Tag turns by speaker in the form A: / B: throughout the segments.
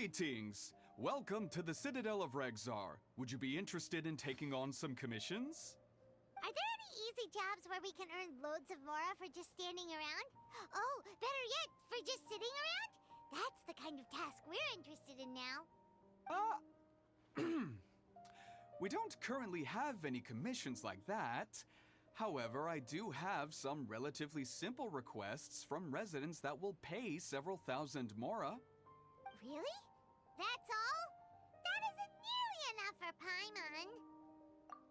A: Greetings! Welcome to the Citadel of Regzar. Would you be interested in taking on some commissions?
B: Are there any easy jobs where we can earn loads of mora for just standing around? Oh, better yet, for just sitting around? That's the kind of task we're interested in now.
A: We don't currently have any commissions like that. However, I do have some relatively simple requests from residents that will pay several thousand mora.
B: Really? That's all? That isn't nearly enough for Paimon.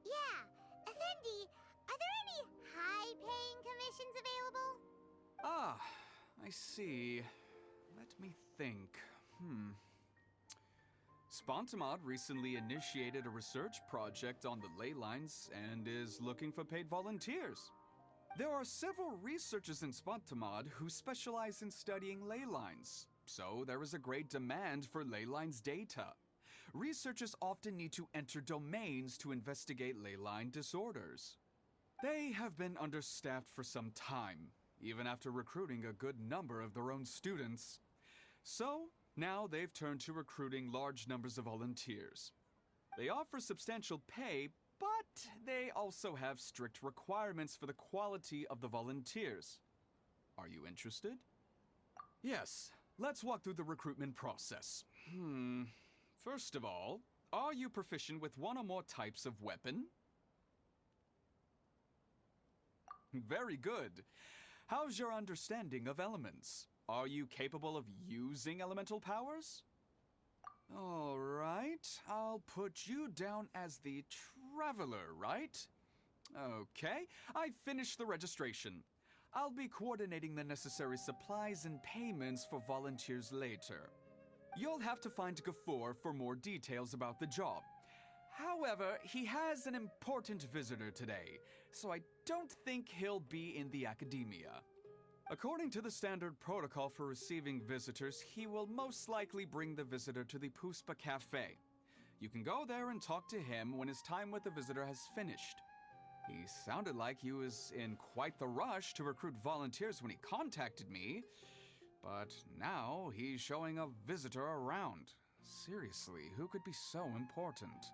B: Yeah, Effendi, are there any high-paying commissions available?
A: Ah, I see. Let me think. Spontamod recently initiated a research project on the ley lines and is looking for paid volunteers. There are several researchers in Spontamod who specialize in studying ley lines, so there is a great demand for ley lines data. Researchers often need to enter domains to investigate ley line disorders. They have been understaffed for some time, even after recruiting a good number of their own students. So, now they've turned to recruiting large numbers of volunteers. They offer substantial pay, but they also have strict requirements for the quality of the volunteers. Are you interested? Yes, let's walk through the recruitment process. First of all, are you proficient with one or more types of weapon? Very good. How's your understanding of elements? Are you capable of using elemental powers? All right, I'll put you down as the Traveler, right? Okay, I finished the registration. I'll be coordinating the necessary supplies and payments for volunteers later. You'll have to find Gafoor for more details about the job. However, he has an important visitor today, so I don't think he'll be in the academia. According to the standard protocol for receiving visitors, he will most likely bring the visitor to the Puspa Cafe. You can go there and talk to him when his time with the visitor has finished. He sounded like he was in quite the rush to recruit volunteers when he contacted me, but now he's showing a visitor around. Seriously, who could be so important?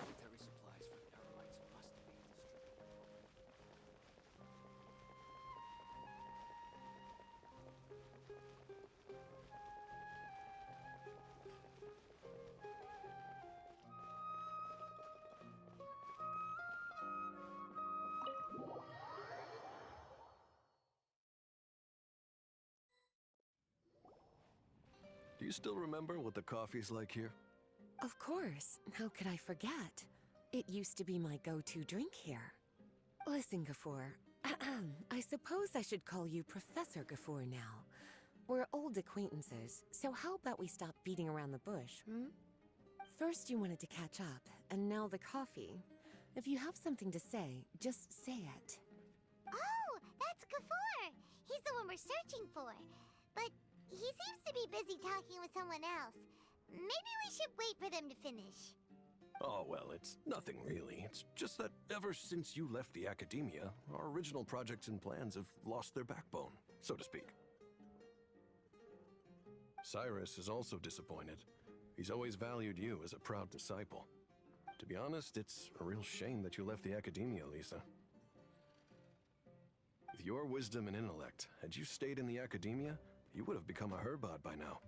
C: Military supplies for the Aramites must be distributed.
D: Do you still remember what the coffee's like here?
E: Of course. How could I forget? It used to be my go-to drink here. Listen, Gafoor. I suppose I should call you Professor Gafoor now. We're old acquaintances, so how about we stop beating around the bush, First you wanted to catch up, and now the coffee. If you have something to say, just say it.
B: Oh, that's Gafoor! He's the one we're searching for. But he seems to be busy talking with someone else. Maybe we should wait for them to finish.
D: Oh, well, it's nothing really. It's just that ever since you left the academia, our original projects and plans have lost their backbone, so to speak. Cyrus is also disappointed. He's always valued you as a proud disciple. To be honest, it's a real shame that you left the academia, Lisa. With your wisdom and intellect, had you stayed in the academia, you would have become a Herbad by now.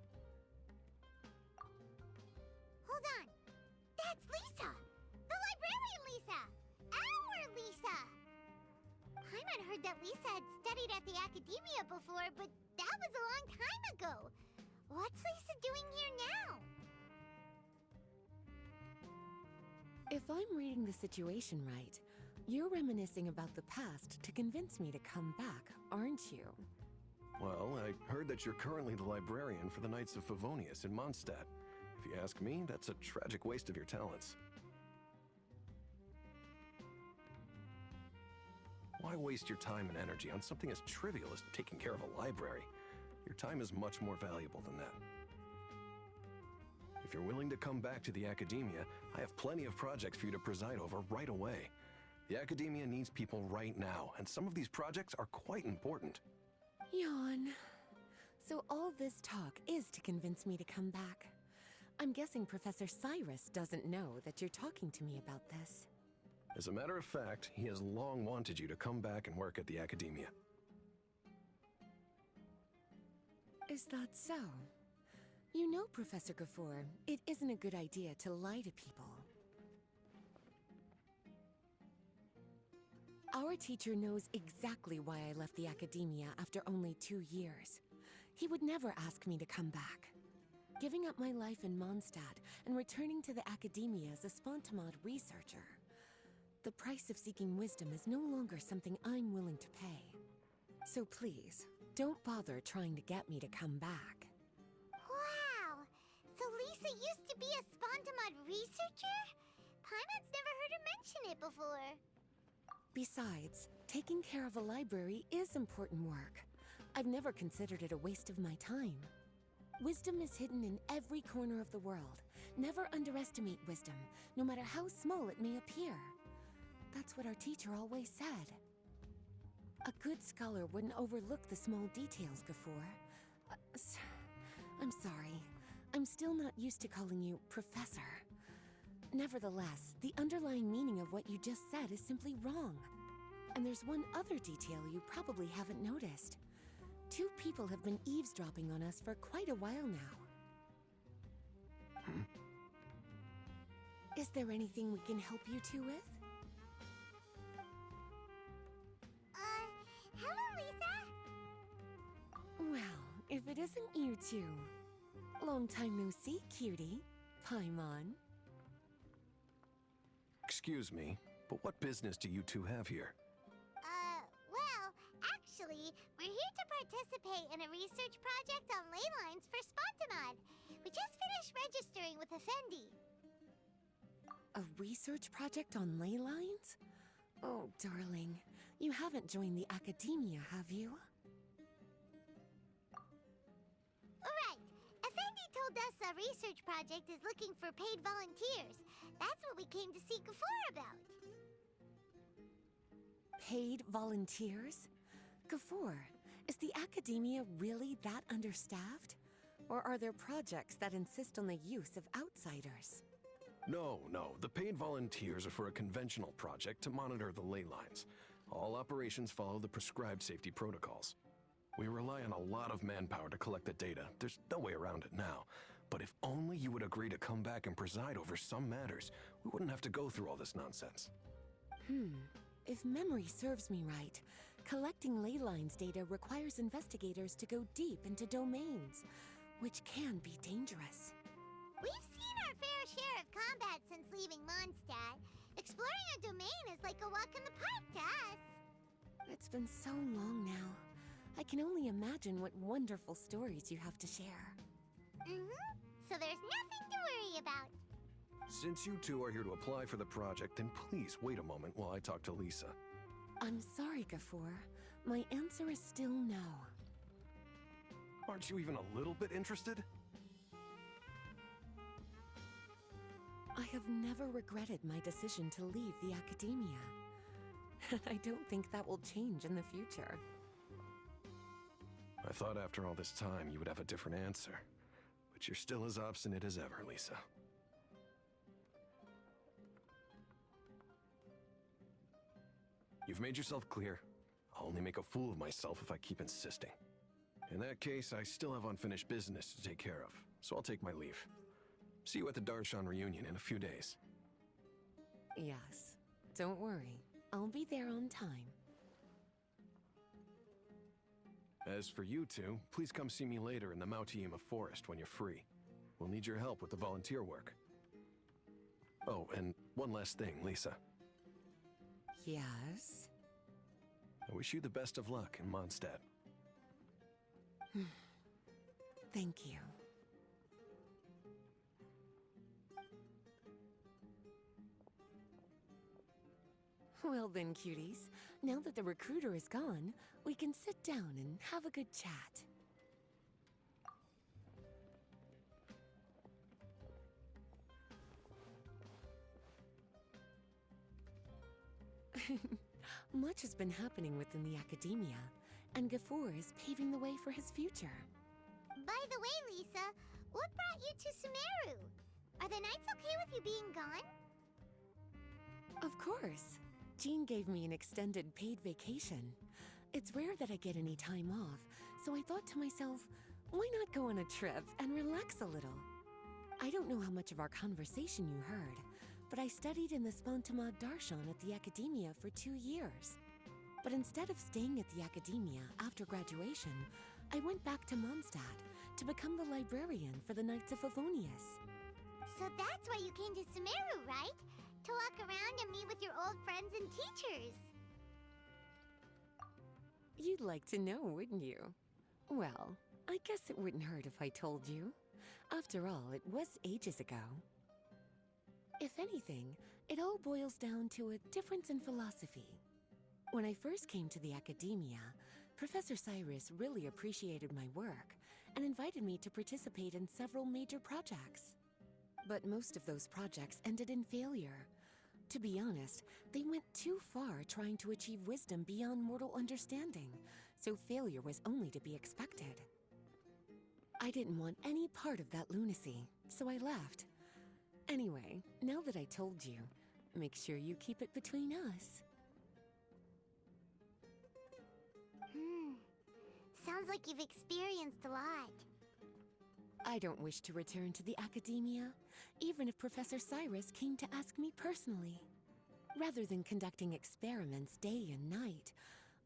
B: Hold on. That's Lisa! The librarian Lisa! Our Lisa! Paimon heard that Lisa had studied at the academia before, but that was a long time ago. What's Lisa doing here now?
E: If I'm reading the situation right, you're reminiscing about the past to convince me to come back, aren't you?
D: Well, I heard that you're currently the librarian for the Knights of Favonius in Mondstadt. If you ask me, that's a tragic waste of your talents. Why waste your time and energy on something as trivial as taking care of a library? Your time is much more valuable than that. If you're willing to come back to the academia, I have plenty of projects for you to preside over right away. The academia needs people right now, and some of these projects are quite important.
E: Yawn. So all this talk is to convince me to come back. I'm guessing Professor Cyrus doesn't know that you're talking to me about this.
D: As a matter of fact, he has long wanted you to come back and work at the Academia.
E: Is that so? You know, Professor Gafoor, it isn't a good idea to lie to people. Our teacher knows exactly why I left the Academia after only 2 years. He would never ask me to come back. Giving up my life in Mondstadt and returning to the Academia as a Spontamod researcher. The price of seeking wisdom is no longer something I'm willing to pay. So please, don't bother trying to get me to come back.
B: Wow! So Lisa used to be a Spontamod researcher? Paimon's never heard her mention it before.
E: Besides, taking care of a library is important work. I've never considered it a waste of my time. Wisdom is hidden in every corner of the world. Never underestimate wisdom, no matter how small it may appear. That's what our teacher always said. A good scholar wouldn't overlook the small details, Gafoor. I'm sorry. I'm still not used to calling you Professor. Nevertheless, the underlying meaning of what you just said is simply wrong. And there's one other detail you probably haven't noticed. 2 people have been eavesdropping on us for quite a while now. Is there anything we can help you two with?
B: Hello, Lisa!
E: Well, if it isn't you two. Long time no see, cutie. Paimon.
D: Excuse me, but what business do you two have here?
B: Well, actually, we're here to participate in a research project on ley lines for Spontamod. We just finished registering with Effendi.
E: A research project on ley lines? Oh, darling. You haven't joined the Academia, have you?
B: Right. Effendi told us a research project is looking for paid volunteers. That's what we came to see Gafoor about.
E: Paid volunteers? Gafoor, is the Academia really that understaffed? Or are there projects that insist on the use of outsiders?
D: No. The paid volunteers are for a conventional project to monitor the ley lines. All operations follow the prescribed safety protocols. We rely on a lot of manpower to collect the data. There's no way around it now. But if only you would agree to come back and preside over some matters, we wouldn't have to go through all this nonsense.
E: If memory serves me right, collecting ley lines data requires investigators to go deep into domains, which can be dangerous.
B: We've seen our fair share of combat since leaving Mondstadt. Exploring a domain is like a walk in the park to us.
E: It's been so long now. I can only imagine what wonderful stories you have to share.
B: So there's nothing to worry about.
D: Since you two are here to apply for the project, then please wait a moment while I talk to Lisa.
E: I'm sorry, Gafoor. My answer is still no.
D: Aren't you even a little bit interested?
E: I have never regretted my decision to leave the Academia. And I don't think that will change in the future.
D: I thought after all this time you would have a different answer. But you're still as obstinate as ever, Lisa. You've made yourself clear. I'll only make a fool of myself if I keep insisting. In that case, I still have unfinished business to take care of, so I'll take my leave. See you at the Darshan reunion in a few days.
E: Yes. Don't worry. I'll be there on time.
D: As for you two, please come see me later in the Mautiima Forest when you're free. We'll need your help with the volunteer work. Oh, and one last thing, Lisa.
E: Yes?
D: I wish you the best of luck in Mondstadt.
E: Thank you. Well then, cuties. Now that the recruiter is gone, we can sit down and have a good chat. Much has been happening within the Academia, and Gafoor is paving the way for his future.
B: By the way, Lisa, what brought you to Sumeru? Are the nights okay with you being gone?
E: Of course. Jean gave me an extended paid vacation. It's rare that I get any time off, so I thought to myself, why not go on a trip and relax a little? I don't know how much of our conversation you heard, but I studied in the Spontamad Darshan at the Academia for 2 years. But instead of staying at the Academia after graduation, I went back to Mondstadt to become the librarian for the Knights of Favonius.
B: So that's why you came to Sumeru, right? To walk around and meet with your old friends and teachers.
E: You'd like to know, wouldn't you? Well, I guess it wouldn't hurt if I told you. After all, it was ages ago. If anything, it all boils down to a difference in philosophy. When I first came to the Academia, Professor Cyrus really appreciated my work and invited me to participate in several major projects. But most of those projects ended in failure. To be honest, they went too far trying to achieve wisdom beyond mortal understanding, so failure was only to be expected. I didn't want any part of that lunacy, so I left. Anyway, now that I told you, make sure you keep it between us.
B: Sounds like you've experienced a lot.
E: I don't wish to return to the Academia, even if Professor Cyrus came to ask me personally. Rather than conducting experiments day and night,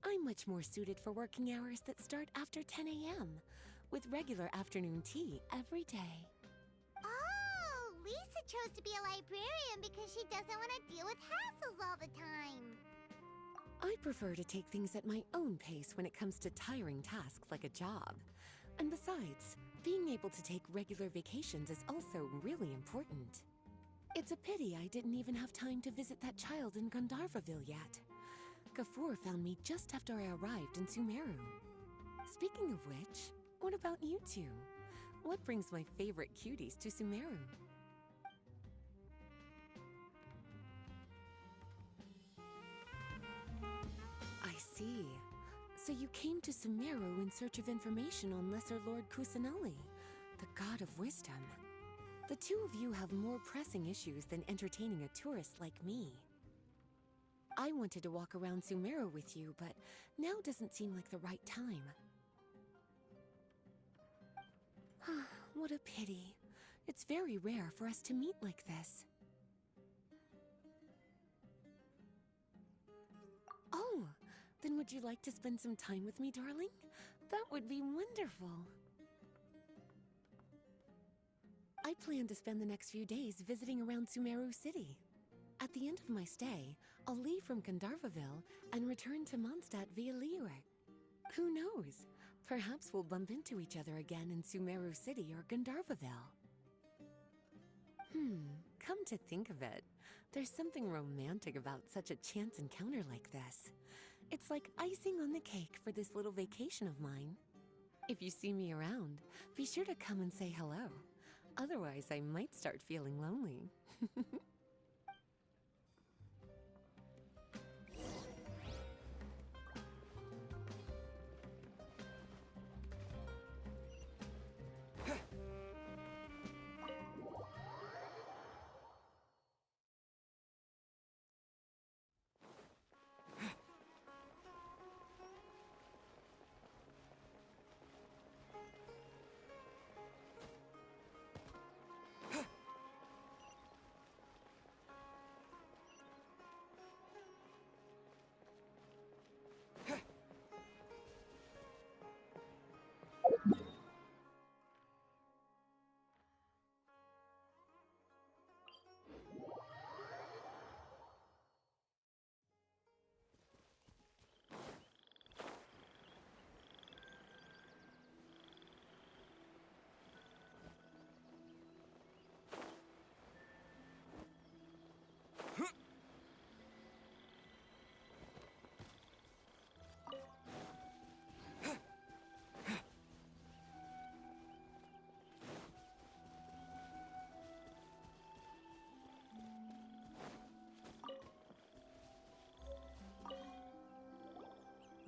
E: I'm much more suited for working hours that start after 10 a.m., with regular afternoon tea every day.
B: Oh, Lisa chose to be a librarian because she doesn't want to deal with hassles all the time.
E: I prefer to take things at my own pace when it comes to tiring tasks like a job. And besides, being able to take regular vacations is also really important. It's a pity I didn't even have time to visit that child in Gandharvaville yet. Gafoor found me just after I arrived in Sumeru. Speaking of which, what about you two? What brings my favorite cuties to Sumeru? I see. So you came to Sumeru in search of information on Lesser Lord Kusanali, the god of wisdom. The two of you have more pressing issues than entertaining a tourist like me. I wanted to walk around Sumeru with you, but now doesn't seem like the right time. What a pity. It's very rare for us to meet like this. Oh, then would you like to spend some time with me, darling? That would be wonderful. I plan to spend the next few days visiting around Sumeru City. At the end of my stay, I'll leave from Gandharvaville and return to Mondstadt via Liyue. Who knows? Perhaps we'll bump into each other again in Sumeru City or Gandharvaville. Come to think of it, there's something romantic about such a chance encounter like this. It's like icing on the cake for this little vacation of mine. If you see me around, be sure to come and say hello. Otherwise, I might start feeling lonely.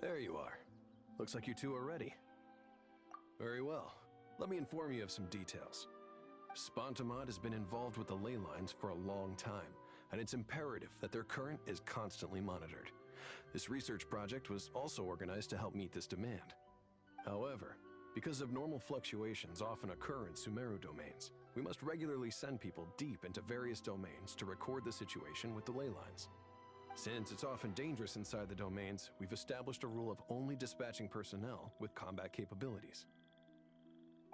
D: There you are. Looks like you two are ready. Very well. Let me inform you of some details. Spontamod has been involved with the ley lines for a long time, and it's imperative that their current is constantly monitored. This research project was also organized to help meet this demand. However, because abnormal fluctuations often occur in Sumeru domains, we must regularly send people deep into various domains to record the situation with the ley lines. Since it's often dangerous inside the domains, we've established a rule of only dispatching personnel with combat capabilities.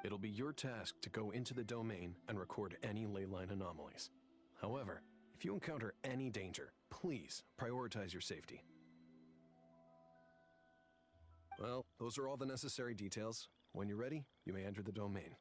D: It'll be your task to go into the domain and record any ley line anomalies. However, if you encounter any danger, please prioritize your safety. Well, those are all the necessary details. When you're ready, you may enter the domain.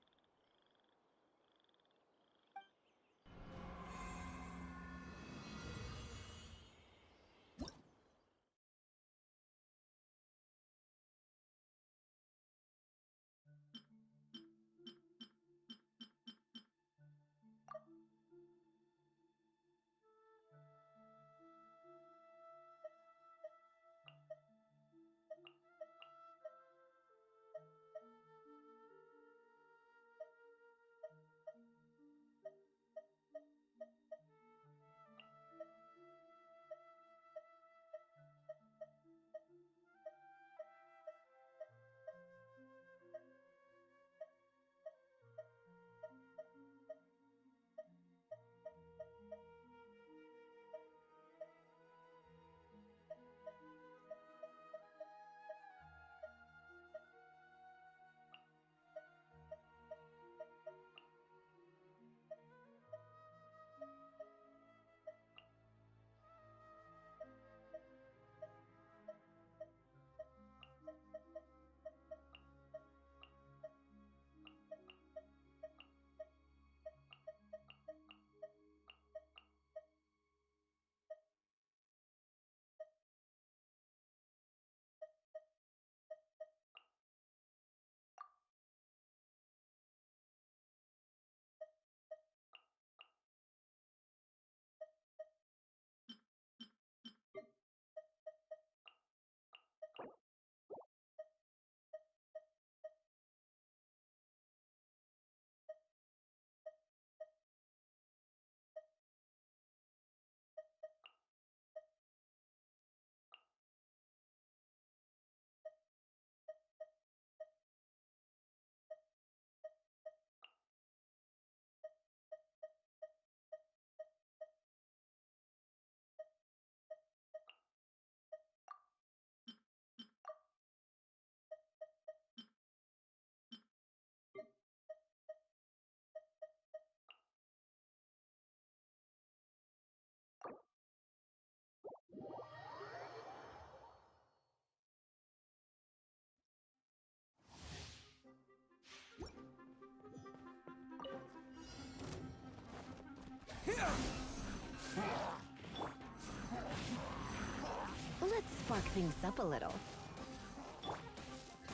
E: Let's spark things up a little.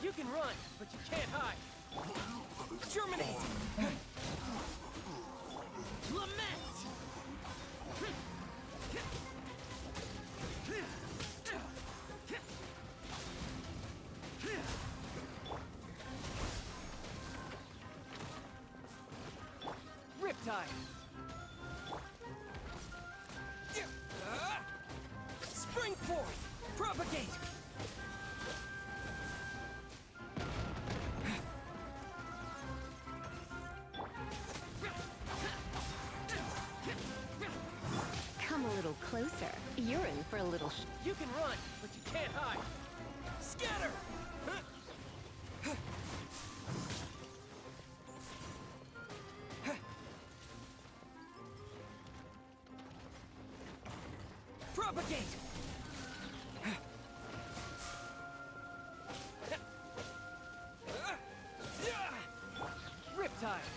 F: You can run, but you can't hide. Germinate! Lament! Riptide! Spring forth! Propagate!
E: Come a little closer. You're in for a little
F: You can run, but you can't hide. Scatter! Propagate! Riptide!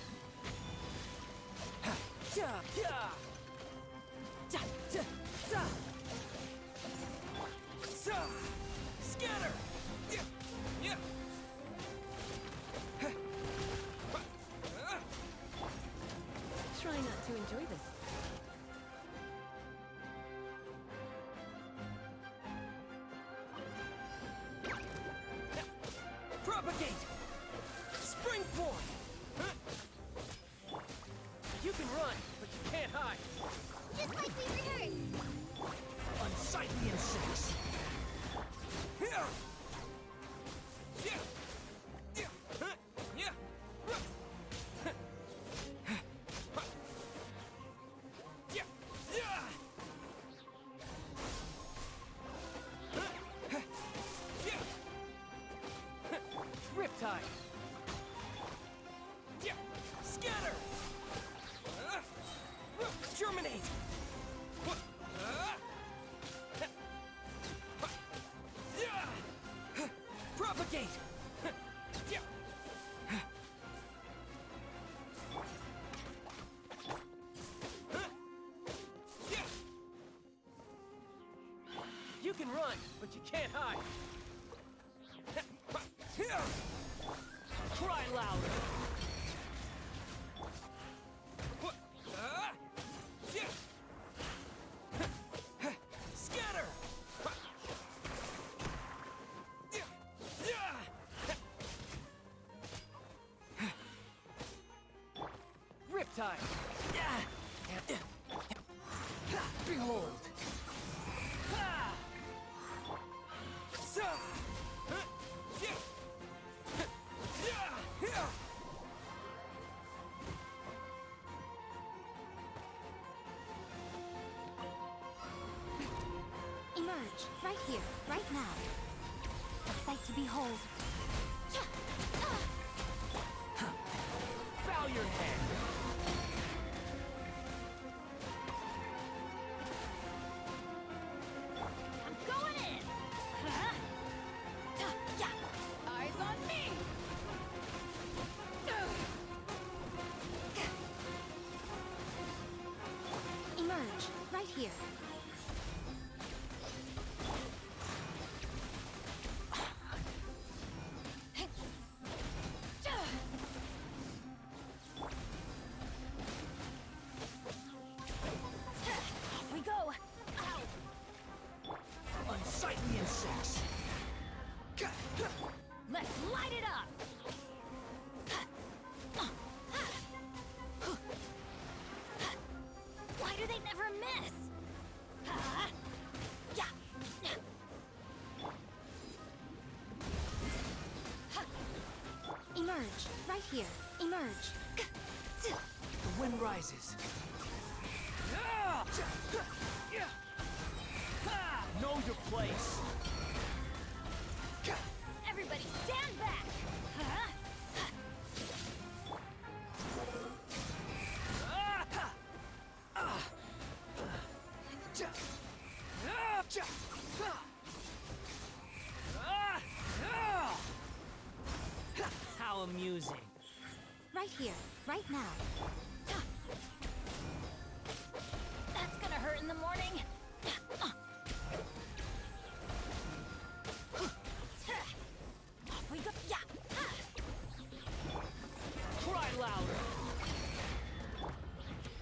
F: Scatter!
E: Try not to enjoy this.
B: we rehearsed.
F: Unsightly insects. Here. Yeah. Yeah. Yeah. Yeah. Yeah. Riptide. Yeah. Scatter. Germinate. Propagate. Yeah. Yeah. You can run, but you can't hide. Cry loud. Scatter. Riptide. Behold.
B: Emerge, right here, right now. A sight to behold.
F: Bow your head.
B: I'm going in! Yeah. Eyes on me! Emerge, right here. Off we go!
F: Unsightly insects.
B: Let's light it up! Why do they never miss? Yeah. Emerge, right here. Emerge.
F: The wind rises. Know your place.
B: Everybody stand back!
F: How amusing.
B: Right here, right now. That's gonna hurt in the morning. Off we go. Yeah.
F: Cry louder.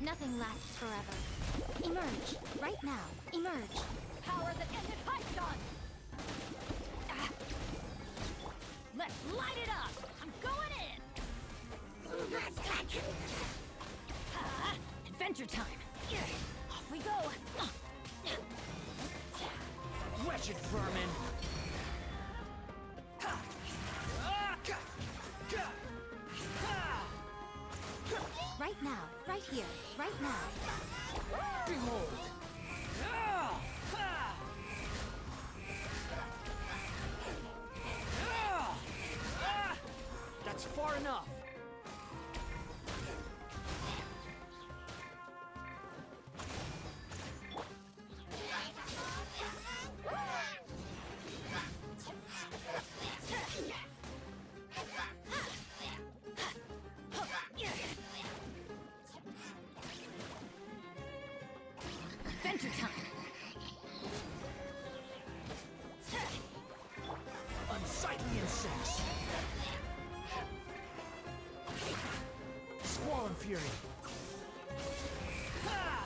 B: Nothing lasts forever. Emerge, right now. Emerge. Power that ended Python. Let's light it up. I'm going in. Adventure time. Off we go.
F: Wretched vermin.
B: Right now, right here, right now.
F: Behold. That's far enough.
B: Adventure time.
F: Unsightly insects. Squall and fury. Ha!